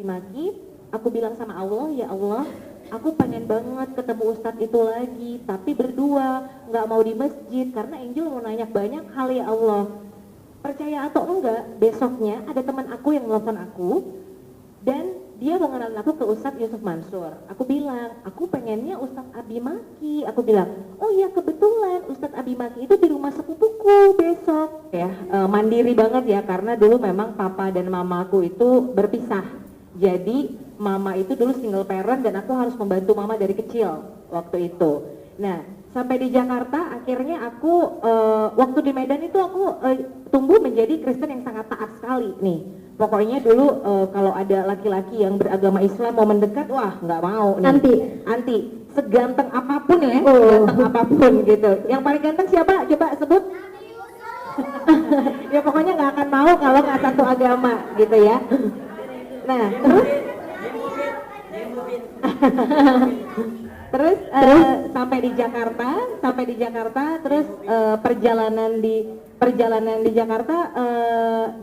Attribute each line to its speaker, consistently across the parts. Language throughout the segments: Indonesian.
Speaker 1: Maki, aku bilang sama Allah, ya Allah, aku pengen banget ketemu Ustadz itu lagi, tapi berdua, nggak mau di masjid, karena Angel mau nanya banyak hal ya Allah. Percaya atau enggak, besoknya ada teman aku yang nelfon aku, dan dia mau kenalin aku ke Ustadz Yusuf Mansur. Aku bilang, aku pengennya Ustadz Abi Maki. Aku bilang, oh iya kebetulan Ustadz Abi Maki itu di rumah sepupuku besok. Ya, mandiri banget ya, karena dulu memang papa dan mamaku itu berpisah. Jadi mama itu dulu single parent dan aku harus membantu mama dari kecil waktu itu. Nah, sampai di Jakarta akhirnya aku waktu di Medan itu aku tumbuh menjadi Kristen yang sangat taat sekali nih. Pokoknya dulu kalau ada laki-laki yang beragama Islam mau mendekat, wah nggak mau nih. Anti. Seganteng apapun ya, ganteng apapun gitu. Yang paling ganteng siapa? Coba sebut. Ya pokoknya nggak akan mau kalau nggak satu agama gitu ya. Nah, terus sampai di Jakarta, terus perjalanan di Jakarta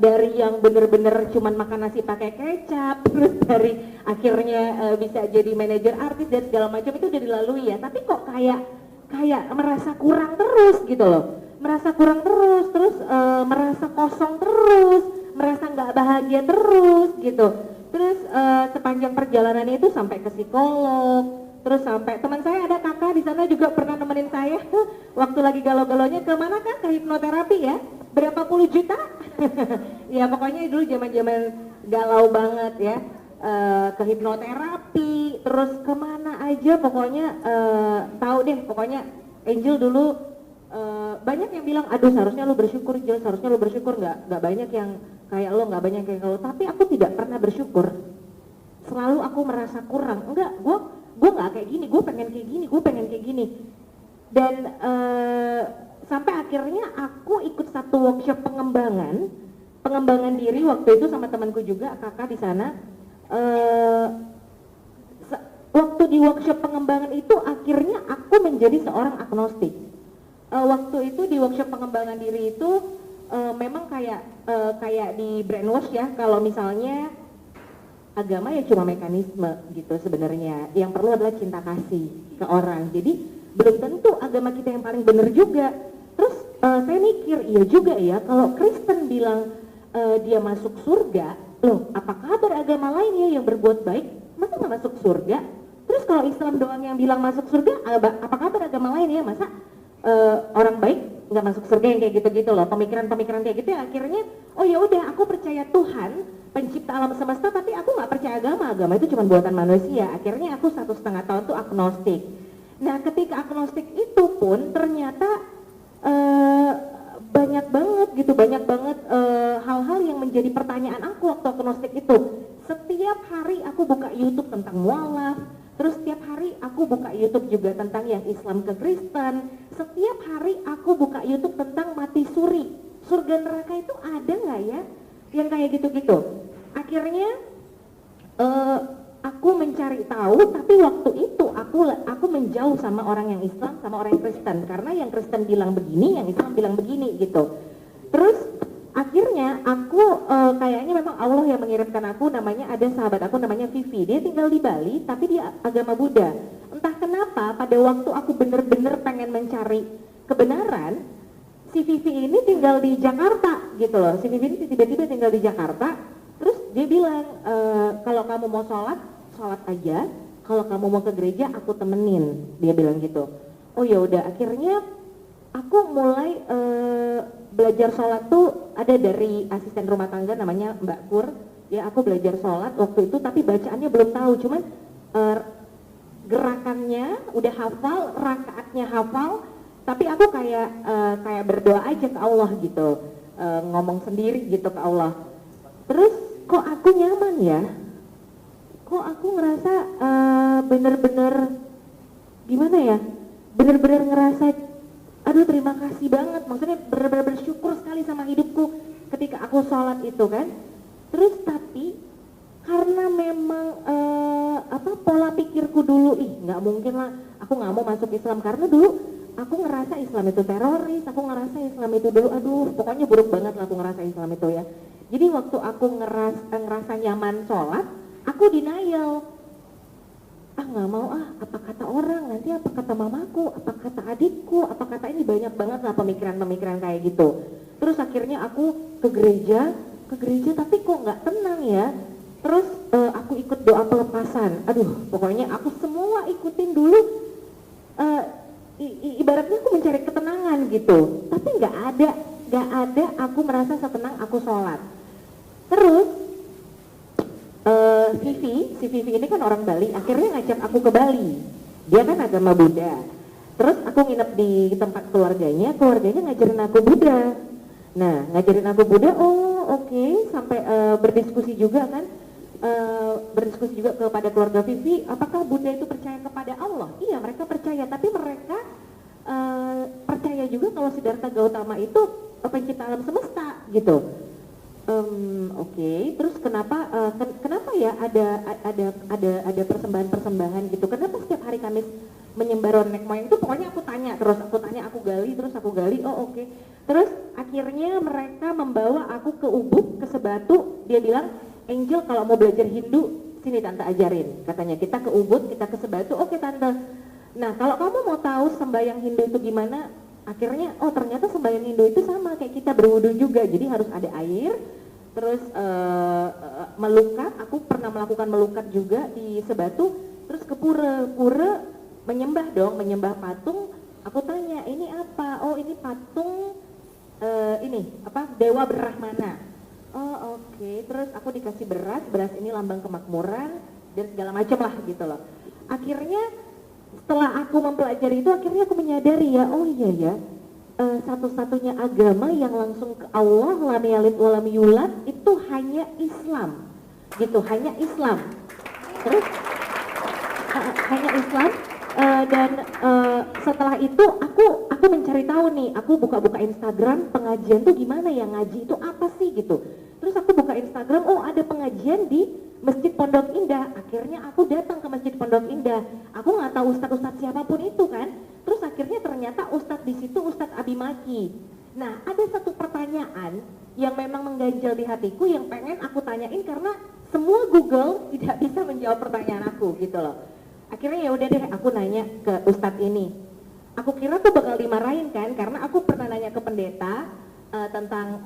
Speaker 1: dari yang bener-bener cuman makan nasi pakai kecap, terus dari akhirnya bisa jadi manajer artis dan segala macam itu udah dilalui ya. Tapi kok kayak merasa kurang terus gitu loh, merasa kurang terus, merasa kosong terus, merasa nggak bahagia terus gitu. Terus sepanjang perjalanan itu sampai ke psikolog, terus sampai teman saya ada kakak di sana juga pernah nemenin saya waktu lagi galau-galaunya ke mana kan, ke hipnoterapi ya, berapa puluh juta. Ya pokoknya dulu zaman-zaman galau banget ya, ke hipnoterapi, terus kemana aja pokoknya tahu deh pokoknya. Angel dulu banyak yang bilang, aduh seharusnya lu bersyukur Jel, seharusnya lu bersyukur, nggak banyak yang kayak lo, nggak banyak yang kayak lo. Tapi aku tidak pernah bersyukur, selalu aku merasa kurang. Enggak, gue nggak kayak gini, gue pengen kayak gini. Dan sampai akhirnya aku ikut satu workshop pengembangan diri waktu itu sama temanku juga, kakak di sana. Waktu di workshop pengembangan itu akhirnya aku menjadi seorang agnostik. Waktu itu di workshop pengembangan diri itu memang kayak di brainwash ya, kalau misalnya agama ya cuma mekanisme gitu sebenarnya, yang perlu adalah cinta kasih ke orang. Jadi belum tentu agama kita yang paling benar juga. Terus saya mikir, iya juga ya, kalau Kristen bilang dia masuk surga, loh apakah beragama lain ya yang berbuat baik masa nggak masuk surga? Terus kalau Islam doang yang bilang masuk surga, apakah beragama lain ya masa orang baik nggak masuk surga, yang kayak gitu-gitu loh, pemikiran-pemikiran kayak gitu. Ya akhirnya oh ya udah, aku percaya Tuhan pencipta alam semesta, tapi aku nggak percaya agama itu cuma buatan manusia. Akhirnya aku 1,5 tahun tuh agnostik. Nah ketika agnostik itu pun ternyata banyak banget hal-hal yang menjadi pertanyaan aku waktu agnostik itu. Setiap hari aku buka YouTube tentang mualaf, terus setiap hari aku buka YouTube juga tentang yang Islam ke Kristen. Setiap hari aku buka YouTube tentang mati suri, surga neraka itu ada nggak ya, yang kayak gitu-gitu. Akhirnya aku mencari tahu, tapi waktu itu aku menjauh sama orang yang Islam, sama orang yang Kristen, karena yang Kristen bilang begini, yang Islam bilang begini gitu. Terus akhirnya aku kayaknya memang Allah yang mengirimkan aku, namanya ada sahabat aku namanya Vivi, dia tinggal di Bali tapi dia agama Buddha. Entah kenapa pada waktu aku bener-bener pengen mencari kebenaran, si Vivi ini tinggal di Jakarta gitu loh. Si Vivi ini tiba-tiba tinggal di Jakarta, terus dia bilang kalau kamu mau sholat aja, kalau kamu mau ke gereja aku temenin, dia bilang gitu. Oh ya udah, akhirnya aku mulai belajar sholat tuh ada dari asisten rumah tangga namanya Mbak Kur. Ya aku belajar sholat waktu itu, tapi bacaannya belum tahu, cuman gerakannya udah hafal, rakaatnya hafal, tapi aku kayak berdoa aja ke Allah gitu, ngomong sendiri gitu ke Allah. Terus kok aku nyaman ya, kok aku ngerasa bener-bener gimana ya, bener-bener ngerasa aduh terima kasih banget, maksudnya benar-benar bersyukur sekali sama hidupku ketika aku sholat itu kan. Terus tapi karena memang pola pikirku dulu, nggak mungkin lah aku nggak mau masuk Islam, karena dulu aku ngerasa Islam itu teroris, aku ngerasa Islam itu dulu aduh pokoknya buruk banget lah aku ngerasa Islam itu ya. Jadi waktu aku ngerasa nyaman sholat, aku denial. Nggak mau apa kata orang, nanti apa kata mamaku, apa kata adikku, apa kata ini, banyak banget lah pemikiran-pemikiran kayak gitu. Terus akhirnya aku ke gereja tapi kok nggak tenang ya. Terus aku ikut doa pelepasan, pokoknya aku semua ikutin dulu, ibaratnya aku mencari ketenangan gitu, tapi nggak ada aku merasa setenang aku sholat. Terus si Vivi ini kan orang Bali, akhirnya ngajak aku ke Bali. Dia kan agama Buddha. Terus aku nginep di tempat keluarganya ngajarin aku Buddha. Nah, ngajarin aku Buddha, oke. Sampai berdiskusi juga kan, berdiskusi juga kepada keluarga Vivi, apakah Buddha itu percaya kepada Allah? Iya, mereka percaya, tapi mereka percaya juga kalau Siddhartha Gautama itu pencipta alam semesta gitu. Oke. Terus kenapa ya ada persembahan gitu? Kenapa setiap hari Kamis menyembah nenek moyang itu? Pokoknya aku tanya, aku gali, oke. Terus akhirnya mereka membawa aku ke Ubud, ke Sebatu. Dia bilang, Angel kalau mau belajar Hindu, sini tante ajarin. Katanya kita ke Ubud, kita ke Sebatu. Oke tante. Nah kalau kamu mau tahu sembahyang Hindu itu gimana, akhirnya ternyata sembahyang Hindu itu sama kayak kita berwudu juga, jadi harus ada air, terus melukat. Aku pernah melakukan melukat juga di Sebatu. Terus ke pura menyembah patung. Aku tanya, ini apa? Ini patung Dewa Brahmana. Oke. Terus aku dikasih beras ini lambang kemakmuran dan segala macam lah gitu loh. Akhirnya setelah aku mempelajari itu, akhirnya aku menyadari ya, satu-satunya agama yang langsung ke Allah, lam yalid wa lam yulad, itu hanya Islam gitu, hanya Islam. Terus hanya Islam. Dan setelah itu aku mencari tahu nih, aku buka Instagram pengajian tuh gimana ya, ngaji itu apa sih gitu. Terus aku buka Instagram, ada pengajian di Masjid Pondok Indah. Akhirnya aku datang ke Masjid Pondok Indah. Aku nggak tahu ustadz siapapun itu kan. Terus akhirnya ternyata ustadz di situ Ustadz Abi Maki. Nah, ada satu pertanyaan yang memang mengganjal di hatiku yang pengen aku tanyain karena semua Google tidak bisa menjawab pertanyaan aku gitu loh. Akhirnya ya udah deh, aku nanya ke ustadz ini. Aku kira tuh bakal dimarahin kan, karena aku pernah nanya ke pendeta tentang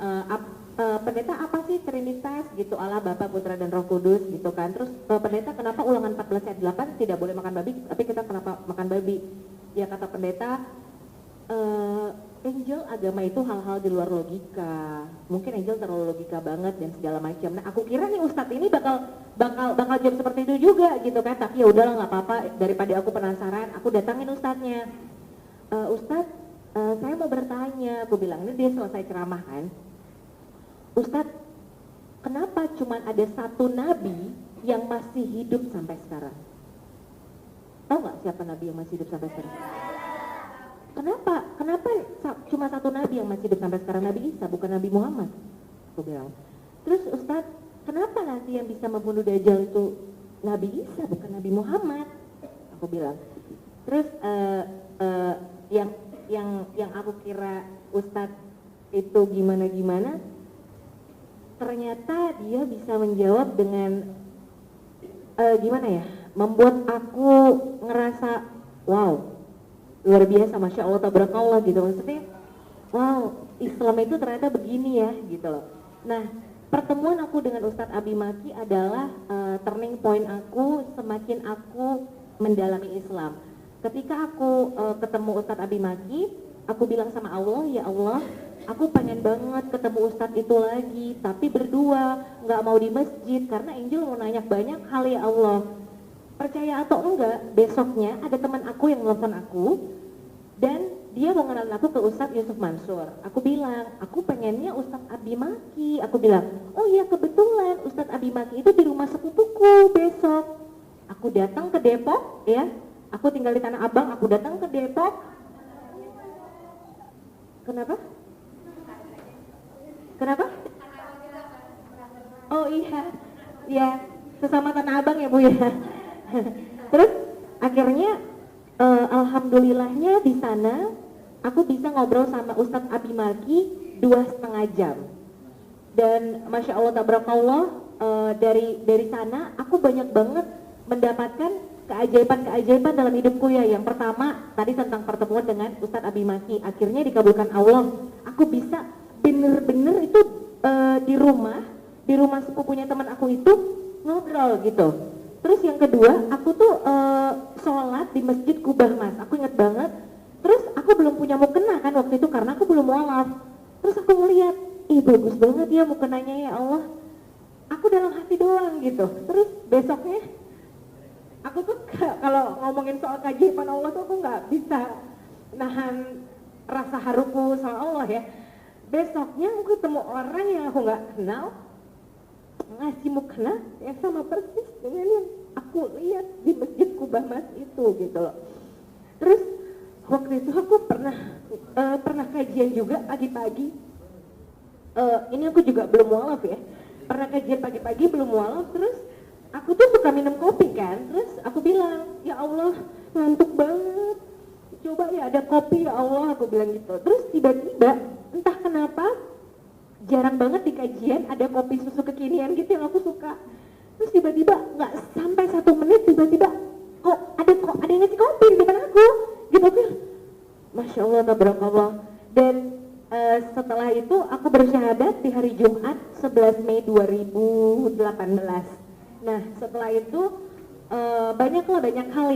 Speaker 1: pendeta apa sih Trinitas gitu, Allah Bapa, Putra dan Roh Kudus gitu kan. Terus pendeta kenapa ulangan 14 ayat 8 tidak boleh makan babi, tapi kita kenapa makan babi? Ya kata pendeta, Angel, agama itu hal-hal di luar logika. Mungkin Angel terlalu logika banget dan segala macam. Nah, aku kira nih ustadz ini bakal jawab seperti itu juga gitu kan. Tapi ya udahlah, nggak apa-apa, daripada aku penasaran, aku datangin ustadznya. Ustadz, saya mau bertanya, aku bilang, ini dia selesai ceramah kan. Ustadz, kenapa cuma ada satu nabi yang masih hidup sampai sekarang? Tahu nggak siapa nabi yang masih hidup sampai sekarang? Kenapa cuma satu nabi yang masih hidup sampai sekarang, Nabi Isa, bukan Nabi Muhammad? Aku bilang. Terus Ustadz, kenapa nanti yang bisa membunuh Dajjal itu Nabi Isa, bukan Nabi Muhammad? Aku bilang. Terus yang aku kira Ustadz itu gimana, ternyata dia bisa menjawab dengan membuat aku ngerasa wow, luar biasa, Masya Allah, tabarakallah gitu. Maksudnya wow, Islam itu ternyata begini ya gitu loh. Nah, pertemuan aku dengan Ustadz Abi Maki adalah turning point aku semakin aku mendalami Islam. Ketika aku ketemu Ustadz Abi Maki, aku bilang sama Allah, ya Allah, aku pengen banget ketemu Ustadz itu lagi, tapi berdua, nggak mau di masjid karena Angel mau nanya banyak hal ya Allah. Percaya atau enggak, besoknya ada teman aku yang nelfon aku dan dia mau kenalin aku ke Ustadz Yusuf Mansur. Aku bilang, aku pengennya Ustadz Abi Maki. Aku bilang, oh iya kebetulan Ustadz Abi Maki itu di rumah sepupuku besok. Aku datang ke Depok ya, aku tinggal di Tanah Abang, aku datang ke Depok. Kenapa? Oh iya, ya sesama Tanah Abang ya Bu ya. Terus akhirnya alhamdulillahnya di sana aku bisa ngobrol sama Ustadz Abi Maki 2,5 jam dan Masya Allah tabarakallah, dari sana aku banyak banget mendapatkan keajaiban dalam hidupku ya. Yang pertama tadi tentang pertemuan dengan Ustadz Abi Maki, akhirnya dikabulkan Allah. Aku bisa bener-bener itu di rumah sepupunya teman aku itu ngobrol gitu. Terus yang kedua, aku tuh sholat di Masjid Kubah Mas, aku inget banget. Terus aku belum punya mukena kan waktu itu karena aku belum mualaf. Terus aku ngeliat, ih bagus banget ya mukenanya ya Allah. Aku dalam hati doang gitu. Terus besoknya, aku tuh kalau ngomongin soal keajaiban Allah tuh aku nggak bisa nahan rasa haruku sama Allah ya. Besoknya aku ketemu orang yang aku nggak kenal, ngasih mukena yang sama persis dengan yang aku lihat di Masjid Kubah Mas itu gitu loh. Terus waktu itu aku pernah kajian juga pagi-pagi. Ini aku juga belum mualaf ya. Pernah kajian pagi-pagi belum mualaf, terus aku tuh suka minum kopi kan. Terus aku bilang, ya Allah ngantuk banget. Coba ya ada kopi ya Allah, aku bilang gitu. Terus tiba-tiba entah kenapa jarang banget di kajian ada kopi susu kekinian gitu yang aku suka. Terus tiba-tiba nggak sampai 1 menit tiba-tiba kok ada yang ngasih kopi di depan aku gitu kan. Masya Allah, tabarakallah. Dan setelah itu aku bersyahadat di hari Jumat 11 Mei 2018. Nah setelah itu banyak hal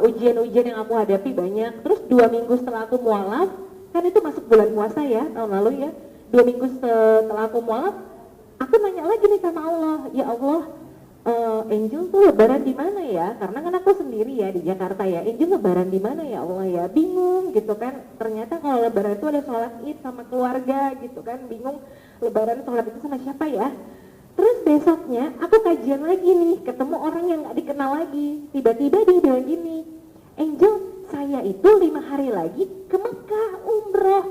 Speaker 1: ujian-ujian yang aku hadapi banyak. Terus 2 minggu setelah aku mualaf, kan itu masuk bulan puasa ya tahun lalu ya. 2 minggu setelah aku mualaf, aku nanya lagi nih sama Allah, ya Allah, Angel tuh lebaran di mana ya? Karena kan aku sendiri ya di Jakarta ya. Angel lebaran di mana ya Allah ya? Bingung gitu kan. Ternyata kalau lebaran itu ada sholat Id sama keluarga gitu kan. Bingung lebaran sholat itu sama siapa ya? Terus besoknya aku kajian lagi nih, ketemu orang yang gak dikenal lagi. Tiba-tiba dia bilang gini, Angel, saya itu 5 hari lagi ke Mekah umroh.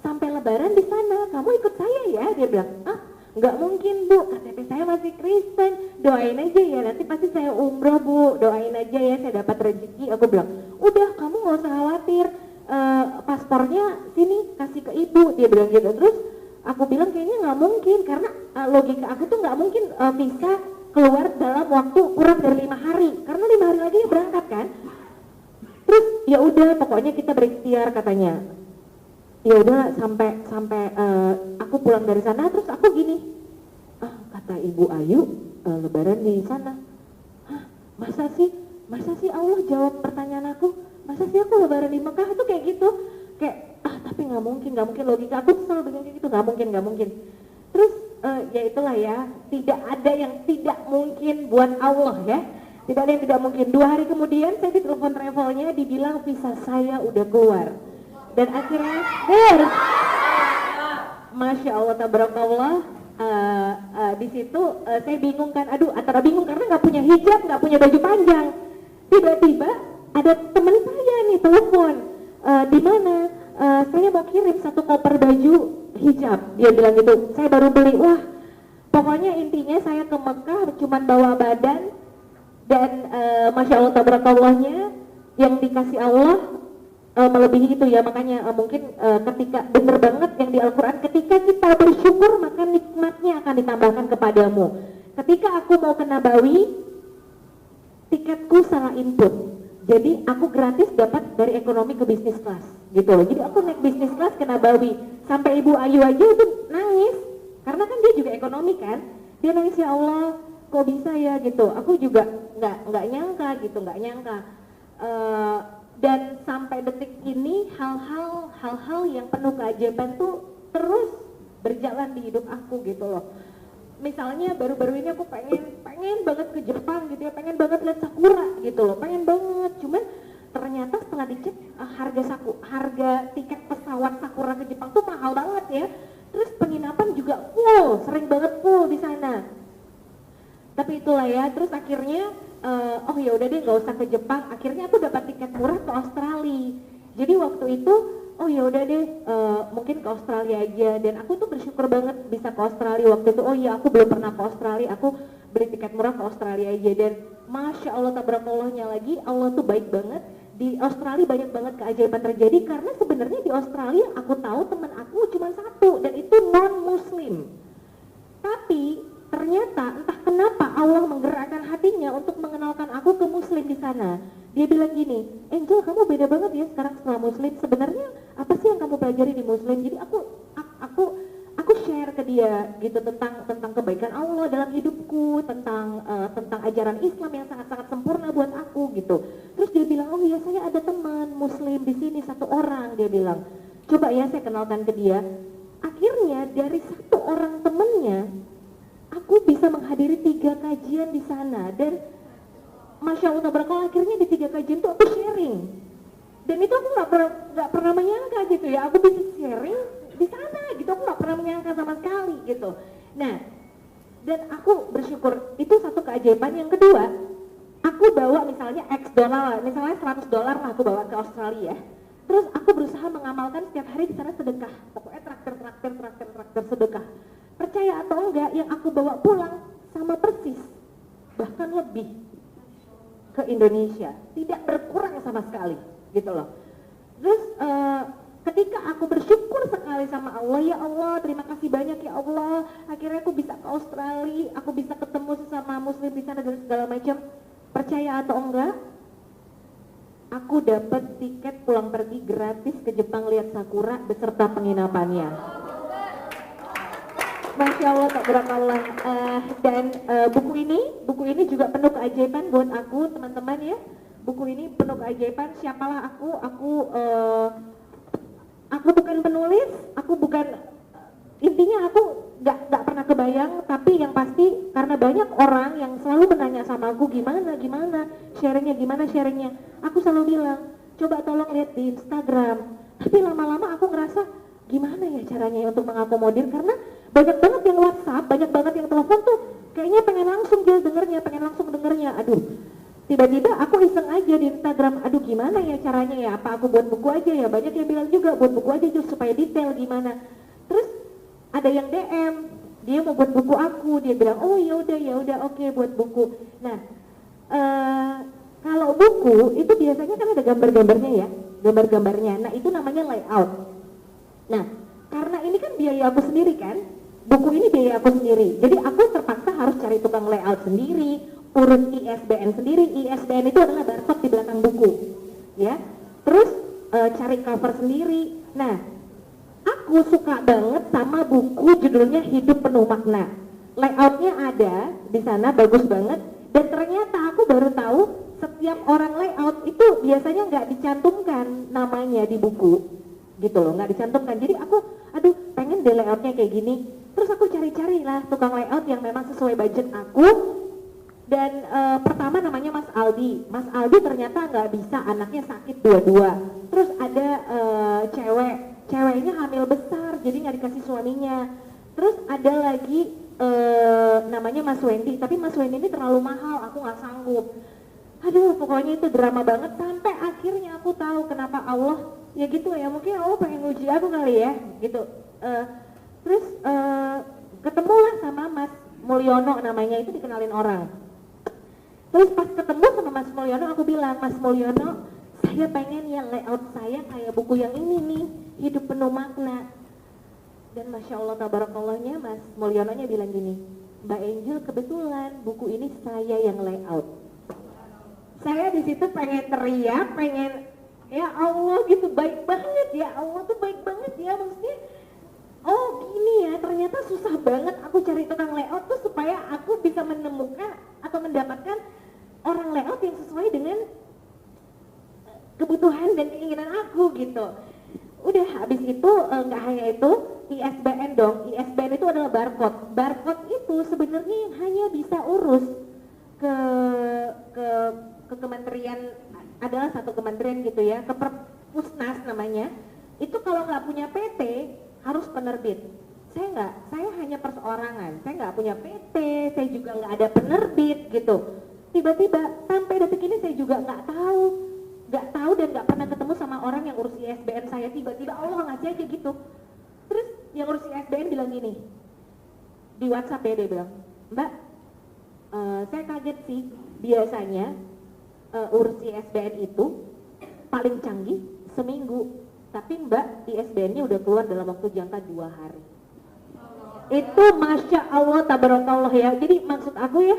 Speaker 1: Sampai lebaran di sana, kamu ikut saya ya? Dia bilang, nggak mungkin Bu, KTP saya masih Kristen, doain aja ya, nanti pasti saya umroh Bu, doain aja ya saya dapat rezeki. Aku bilang, udah kamu nggak usah khawatir, paspornya sini kasih ke ibu, dia bilang gitu. Terus aku bilang kayaknya nggak mungkin, karena logika aku tuh nggak mungkin bisa keluar dalam waktu kurang dari 5 hari, karena 5 hari lagi dia berangkat kan. Terus ya udah pokoknya kita berikhtiar katanya. Ya udah sampai aku pulang dari sana. Terus aku gini, kata Ibu Ayu lebaran di sana. Masa sih Allah jawab pertanyaan aku, masa sih aku lebaran di Mekah? Itu kayak gitu, kayak tapi nggak mungkin, logika aku selalu bilang kayak gitu, nggak mungkin. Terus ya itulah ya, tidak ada yang tidak mungkin buat Allah ya, tidak ada yang tidak mungkin. 2 hari kemudian saya ditelepon travelnya, dibilang visa saya udah keluar. Dan akhirnya, Masya Allah, tabarakallah, di situ saya bingung kan, antara bingung karena nggak punya hijab, nggak punya baju panjang. Tiba-tiba ada teman saya nih telepon, di mana saya mau kirim 1 koper baju hijab. Dia bilang gitu, saya baru beli. Wah, pokoknya intinya saya ke Mekah cuman bawa badan dan Masya Allah, tabarakallahnya yang dikasih Allah melebihi itu ya. Makanya mungkin ketika bener banget yang di Al-Quran, ketika kita bersyukur maka nikmatnya akan ditambahkan kepadamu. Ketika aku mau ke Nabawi, tiketku salah input, jadi aku gratis dapat dari ekonomi ke bisnis kelas gitu loh. Jadi aku naik bisnis kelas ke Nabawi, sampai Ibu Ayu aja itu nangis karena kan dia juga ekonomi kan. Dia nangis, ya Allah kok bisa ya gitu. Aku juga nggak nyangka gitu, nggak nyangka. Dan sampai detik ini hal-hal yang penuh keajaiban tuh terus berjalan di hidup aku gitu loh. Misalnya baru-baru ini aku pengen banget ke Jepang gitu ya, pengen banget lihat sakura gitu loh, pengen banget. Cuman ternyata setelah dicek harga tiket pesawat sakura ke Jepang tuh mahal banget ya. Terus penginapan juga full, sering banget full di sana. Tapi itulah ya, terus akhirnya ya udah deh nggak usah ke Jepang. Akhirnya aku dapat tiket murah ke Australia. Jadi waktu itu ya udah deh mungkin ke Australia aja. Dan aku tuh bersyukur banget bisa ke Australia waktu itu. Aku belum pernah ke Australia, aku beli tiket murah ke Australia aja. Dan Masya Allah, tabarakullahnya lagi, Allah tuh baik banget. Di Australia banyak banget keajaiban terjadi, karena sebenarnya di Australia aku tahu teman aku cuma 1 dan itu non muslim. Tapi ternyata entah kenapa Allah menggerakkan hatinya untuk mengenalkan aku ke muslim di sana. Dia bilang gini, Angel kamu beda banget ya sekarang setelah muslim, sebenarnya apa sih yang kamu pelajari di muslim? Jadi aku share ke dia gitu tentang kebaikan Allah dalam hidupku, tentang ajaran Islam yang sangat-sangat sempurna buat aku gitu. Terus dia bilang, oh iya saya ada teman muslim di sini satu orang, dia bilang. Coba ya saya kenalkan ke dia. Akhirnya dari satu orang temennya, aku bisa menghadiri 3 kajian di sana dan Masya Allah tabarakallah, akhirnya di 3 kajian itu aku sharing. Dan itu aku nggak pernah menyangka gitu ya, aku bisa sharing di sana gitu, aku nggak pernah menyangka sama sekali gitu. Nah, dan aku bersyukur itu satu keajaiban. Yang kedua, aku bawa misalnya X dolar, misalnya $100 lah aku bawa ke Australia. Terus aku berusaha mengamalkan setiap hari di sana sedekah, pokoknya traktir sedekah. Percaya atau enggak, yang aku bawa pulang sama persis, bahkan lebih ke Indonesia, tidak berkurang sama sekali gitu loh. Terus ketika aku bersyukur sekali sama Allah, ya Allah terima kasih banyak ya Allah, akhirnya aku bisa ke Australia, aku bisa ketemu sesama muslim di sana dan segala macam. Percaya atau enggak, aku dapat tiket pulang pergi gratis ke Jepang lihat sakura beserta penginapannya. Masya Allah, tabarakallah. Dan buku ini juga penuh keajaiban buat aku, teman-teman ya. Buku ini penuh keajaiban. Siapalah aku bukan penulis, aku bukan, intinya aku nggak pernah kebayang, tapi yang pasti karena banyak orang yang selalu menanya sama aku gimana sharingnya, aku selalu bilang coba tolong lihat di Instagram. Tapi lama-lama aku ngerasa gimana ya caranya untuk mengakomodir, karena banyak banget yang WhatsApp, banyak banget yang telepon tuh kayaknya pengen langsung dengernya. Aduh, tiba-tiba aku iseng aja di Instagram, aduh gimana ya caranya ya, apa aku buat buku aja ya, banyak yang bilang juga buat buku aja just supaya detail gimana. Terus ada yang DM, dia mau buat buku aku, dia bilang oh ya udah oke, buat buku. Nah kalau buku itu biasanya kan ada gambar-gambarnya. Nah itu namanya layout. Nah karena ini kan biaya aku sendiri kan, buku ini biaya aku sendiri, jadi aku terpaksa harus cari tukang layout sendiri, urus ISBN sendiri. ISBN itu adalah barcode di belakang buku ya. Terus cari cover sendiri. Nah aku suka banget sama buku judulnya Hidup Penuh Makna. Layoutnya ada di sana, bagus banget. Dan ternyata aku baru tahu setiap orang layout itu biasanya nggak dicantumkan namanya di buku, gitu loh, nggak dicantumkan. Jadi aku, aduh pengen deh layoutnya kayak gini. Terus aku cari-cari lah tukang layout yang memang sesuai budget aku. Dan pertama namanya Mas Aldi. Mas Aldi ternyata nggak bisa, anaknya sakit dua-dua. Terus ada ceweknya hamil besar, jadi nggak dikasih suaminya. Terus ada lagi namanya Mas Wendy, tapi Mas Wendy ini terlalu mahal, aku nggak sanggup. Aduh pokoknya itu drama banget, sampai akhirnya aku tahu kenapa Allah ya gitu ya, mungkin Allah pengen uji aku kali ya gitu. Terus ketemulah sama Mas Mulyono namanya, itu dikenalin orang. Terus pas ketemu sama Mas Mulyono, aku bilang, Mas Mulyono, saya pengen ya layout saya kayak buku yang ini nih, Hidup Penuh Makna. Dan Masya Allah tabarakallahnya Mas Mulyononya bilang gini, Mbak Angel kebetulan buku ini saya yang layout. Saya di situ pengen teriak, pengen ya Allah gitu, baik banget ya Allah tuh, baik banget ya, maksudnya oh gini ya, ternyata susah banget aku cari tukang layout tuh supaya aku bisa menemukan atau mendapatkan orang layout yang sesuai dengan kebutuhan dan keinginan aku gitu. Udah habis itu nggak hanya itu, ISBN dong. ISBN itu adalah barcode. Barcode itu sebenarnya yang hanya bisa urus ke kementerian, adalah satu kementerian gitu ya, ke Perpusnas namanya. Itu kalau nggak punya PT harus penerbit. Saya hanya perseorangan, saya nggak punya PT, saya juga nggak ada penerbit gitu. Tiba-tiba sampai detik ini saya juga nggak tahu dan nggak pernah ketemu sama orang yang urus ISBN saya. Tiba-tiba Allah ngasih aja gitu. Terus yang urus ISBN bilang gini di WhatsApp ya, dia bilang, Mbak, saya kaget sih, biasanya urus ISBN itu paling canggih seminggu, tapi Mbak ISBN-nya udah keluar dalam waktu jangka 2 hari. Itu Masya Allah tabarakallah ya. Jadi maksud aku ya,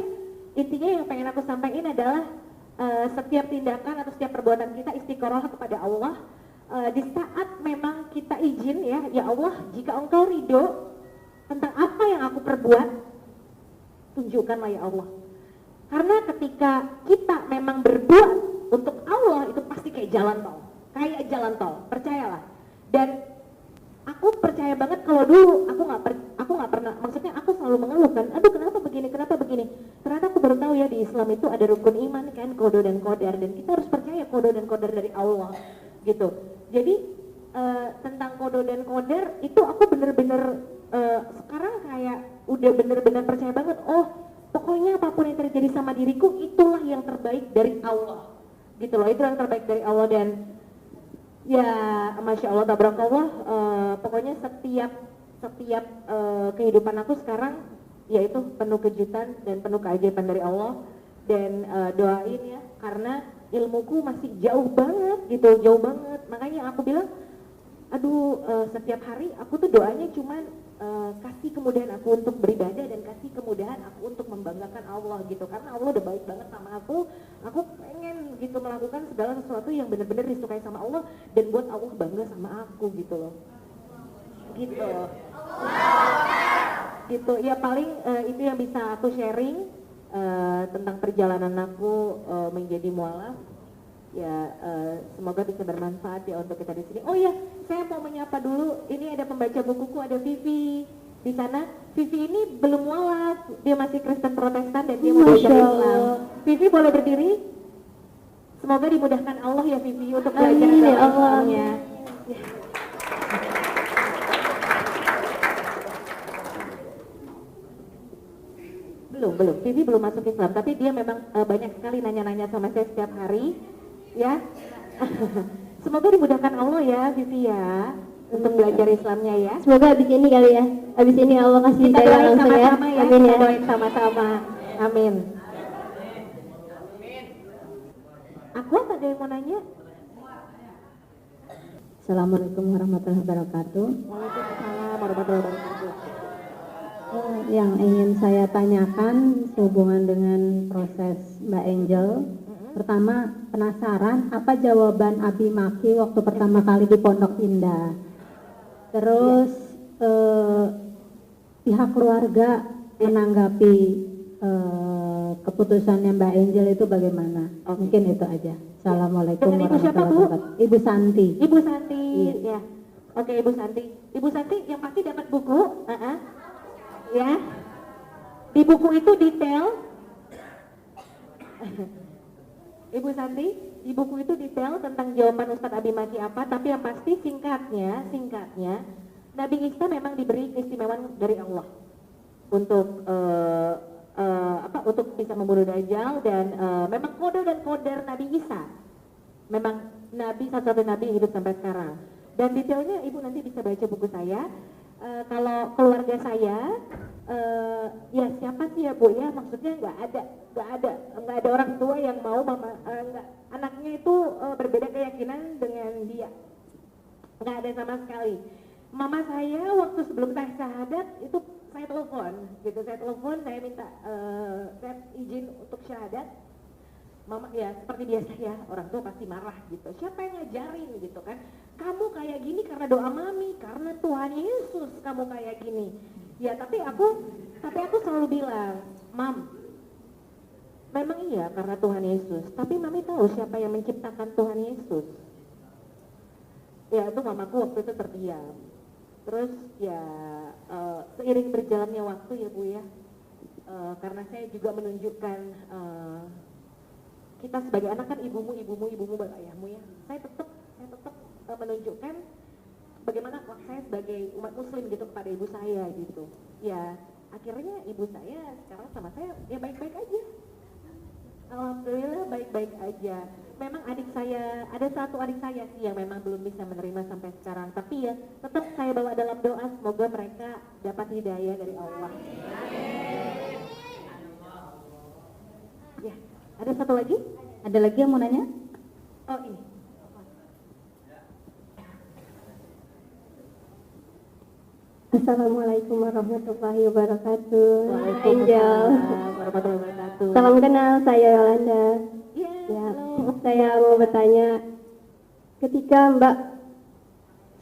Speaker 1: intinya yang pengen aku sampaikan adalah setiap tindakan atau setiap perbuatan kita istiqoroh kepada Allah. Di saat memang kita izin ya Allah, jika engkau ridho tentang apa yang aku perbuat, tunjukkanlah ya Allah. Karena ketika kita memang berbuat untuk Allah, itu pasti kayak jalan tol, percayalah. Dan aku percaya banget kalau dulu aku nggak pernah, maksudnya aku selalu mengeluhkan, aduh kenapa begini. Ternyata aku baru tahu ya di Islam itu ada rukun iman kan, kodo dan kodar, dan kita harus percaya kodo dan kodar dari Allah gitu. Jadi tentang kodo dan kodar itu aku bener-bener sekarang kayak udah bener-bener percaya banget. Oh pokoknya apapun yang terjadi sama diriku itulah yang terbaik dari Allah gitu loh, itu yang terbaik dari Allah. Dan ya Masya Allah tabarakallah, pokoknya setiap kehidupan aku sekarang yaitu penuh kejutan dan penuh keajaiban dari Allah. Dan doain ya, karena ilmuku masih jauh banget gitu, jauh banget. Makanya aku bilang aduh, setiap hari aku tuh doanya cuman kasih kemudahan aku untuk beribadah dan kasih kemudahan aku untuk membanggakan Allah gitu, karena Allah udah baik banget sama aku pengen gitu melakukan segala sesuatu yang benar-benar disukai sama Allah dan buat Allah bangga sama aku gitu loh, gitu ya. Paling itu yang bisa aku sharing tentang perjalanan aku menjadi mualaf. Ya semoga bisa bermanfaat ya untuk kita di sini. Oh ya, saya mau menyapa dulu. Ini ada pembaca bukuku, ada Vivi di sana. Vivi ini belum mualaf, dia masih Kristen Protestan dan dia mau belajar Islam. Vivi boleh berdiri. Semoga dimudahkan Allah ya Vivi untuk belajar Islamnya. Belum. Vivi belum masuk Islam, tapi dia memang banyak sekali nanya-nanya sama saya setiap hari. Ya, semoga dimudahkan Allah ya Vivi ya untuk belajar Islamnya ya.
Speaker 2: Semoga abis ini kali ya, abis ini Allah kasih
Speaker 1: kita doain
Speaker 2: sama-sama ya.
Speaker 1: Amin ya. Doain sama-sama, amin. Aku ada yang mau nanya?
Speaker 2: Assalamualaikum warahmatullahi wabarakatuh.
Speaker 1: Waalaikumsalam warahmatullahi wabarakatuh.
Speaker 2: Yang ingin saya tanyakan sehubungan dengan proses Mbak Angel. Pertama, penasaran apa jawaban Abi Maki waktu pertama kali di Pondok Indah. Terus pihak keluarga menanggapi keputusannya Mbak Angel itu bagaimana? Mungkin itu aja. Assalamualaikum warahmatullahi wabarakatuh. Ibu Santi.
Speaker 1: Ibu Santi, ya. Oke, Ibu Santi. Ibu Santi yang pasti dapat buku, ya. Di buku itu detail. Ibu Santi, di buku itu detail tentang jawaban Ustadz Abi Maki apa, tapi yang pasti singkatnya, Nabi Isa memang diberi keistimewaan dari Allah untuk untuk bisa membunuh Dajjal, dan memang kode dan kodar Nabi Isa, memang Nabi satu-satu Nabi yang hidup sampai sekarang. Dan detailnya Ibu nanti bisa baca buku saya. Kalau keluarga saya, ya siapa sih ya Bu ya, maksudnya nggak ada orang tua yang mau anaknya itu berbeda keyakinan dengan dia, nggak ada sama sekali. Mama saya waktu sebelum tes syahadat itu saya telepon, saya minta saya izin untuk syahadat. Mama ya seperti biasa ya, orang tua pasti marah gitu, siapa yang ngajarin gitu kan, kamu kayak gini karena doa mami, karena Tuhan Yesus kamu kayak gini ya. Tapi aku selalu bilang, Mam, memang iya karena Tuhan Yesus, tapi mami tahu siapa yang menciptakan Tuhan Yesus? Ya itu mamaku waktu itu terdiam. Terus ya seiring berjalannya waktu ya Bu ya, karena saya juga menunjukkan kita sebagai anak kan ibumu baru ayahmu ya. Saya tetap menunjukkan bagaimana saya sebagai umat muslim gitu kepada ibu saya gitu. Ya akhirnya ibu saya sekarang sama saya ya baik-baik aja. Alhamdulillah baik-baik aja. Memang ada satu adik saya sih yang memang belum bisa menerima sampai sekarang. Tapi ya tetap saya bawa dalam doa, semoga mereka dapat hidayah dari Allah. Ya. Ada satu lagi?
Speaker 2: Ada lagi yang mau nanya?
Speaker 1: Oh ini.
Speaker 3: Assalamualaikum warahmatullahi wabarakatuh. Angel.
Speaker 1: Waalaikumsalam warahmatullahi wabarakatuh.
Speaker 3: Salam kenal, saya Yolanda.
Speaker 1: Iya,
Speaker 3: Ya,
Speaker 1: halo.
Speaker 3: saya mau bertanya, ketika Mbak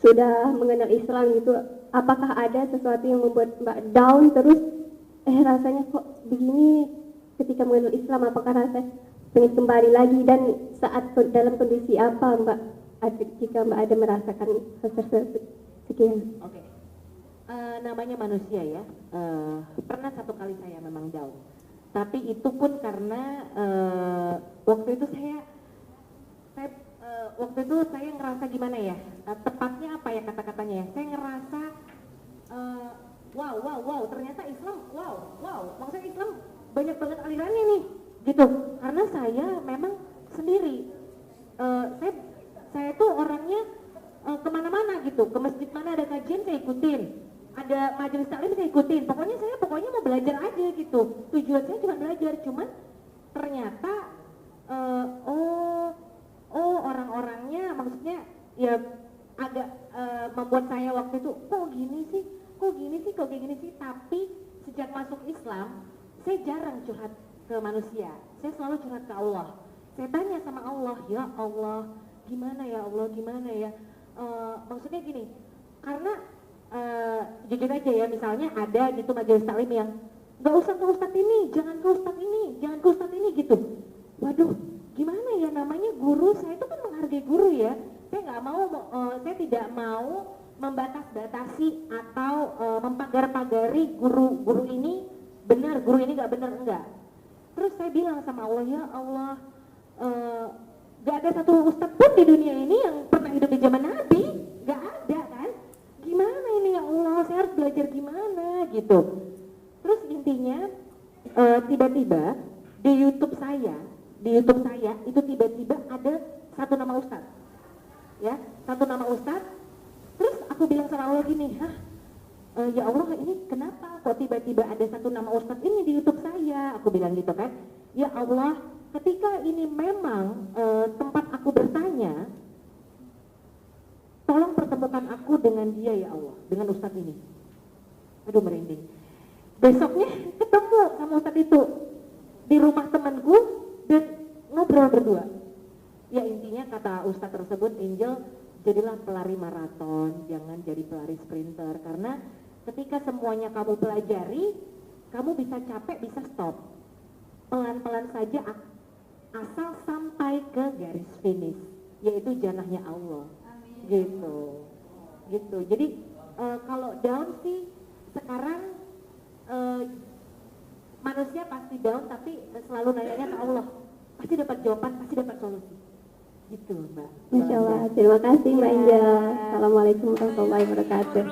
Speaker 3: sudah mengenal Islam gitu, apakah ada sesuatu yang membuat Mbak down terus? Rasanya kok begini ketika mengenal Islam? Apakah rasa pengen kembali lagi, dan saat dalam kondisi apa Mbak? Jika Mbak ada merasakan sekian.
Speaker 1: Oke. Namanya manusia ya. Pernah satu kali saya memang down. Tapi itu pun karena waktu itu saya ngerasa gimana ya? Tepatnya apa ya kata-katanya ya? Saya ngerasa wow, ternyata Islam wow. Maksudnya Islam banyak banget alirannya nih, gitu. Karena saya memang sendiri. Saya tuh orangnya kemana-mana gitu, ke masjid mana ada kajian saya ikutin, ada majelis taklim saya ikutin, pokoknya mau belajar aja gitu, tujuan saya cuma belajar. Cuman ternyata orang-orangnya maksudnya ya agak membuat saya waktu itu kok gini sih. Tapi sejak masuk Islam saya jarang curhat ke manusia, saya selalu curhat ke Allah. Saya tanya sama Allah, ya Allah gimana ya, maksudnya gini, karena jujur aja ya, misalnya ada gitu majelis taklim yang nggak usah ke ustadz ini, jangan ke ustadz ini gitu. Waduh, gimana ya, namanya guru, saya itu kan menghargai guru ya. Saya tidak mau membatas-batasi atau mempagar-pagari guru ini benar, guru ini nggak benar, enggak. Terus saya bilang sama Allah, ya Allah, gak ada satu ustadz pun di dunia ini yang pernah hidup di zaman Nabi, gak ada kan? Gimana ini ya Allah, saya harus belajar gimana gitu. Terus intinya tiba-tiba di YouTube saya itu tiba-tiba ada satu nama ustadz, ya, satu nama ustadz. Terus aku bilang sama Allah gini, ya Allah ini kenapa kok tiba-tiba ada satu nama ustadz ini di YouTube saya? Aku bilang gitu kan, ya Allah, ketika ini memang tempat aku bertanya, tolong pertemukan aku dengan dia ya Allah, dengan ustadz ini. Aduh merinding. Besoknya ketemu sama ustadz itu di rumah temanku dan ngobrol berdua. Ya intinya kata ustadz tersebut, Angel, jadilah pelari maraton, jangan jadi pelari sprinter. Karena ketika semuanya kamu pelajari, kamu bisa capek, bisa stop. Pelan-pelan saja asal sampai ke garis finish, yaitu jannahnya Allah. Amin. Gitu. Jadi kalau down sih sekarang manusia pasti down, tapi selalu nanya ke Allah, pasti dapat jawaban, pasti dapat solusi. Gitu Mbak.
Speaker 3: Masya Allah, terima kasih Mbak Angel. Assalamualaikum warahmatullahi wabarakatuh.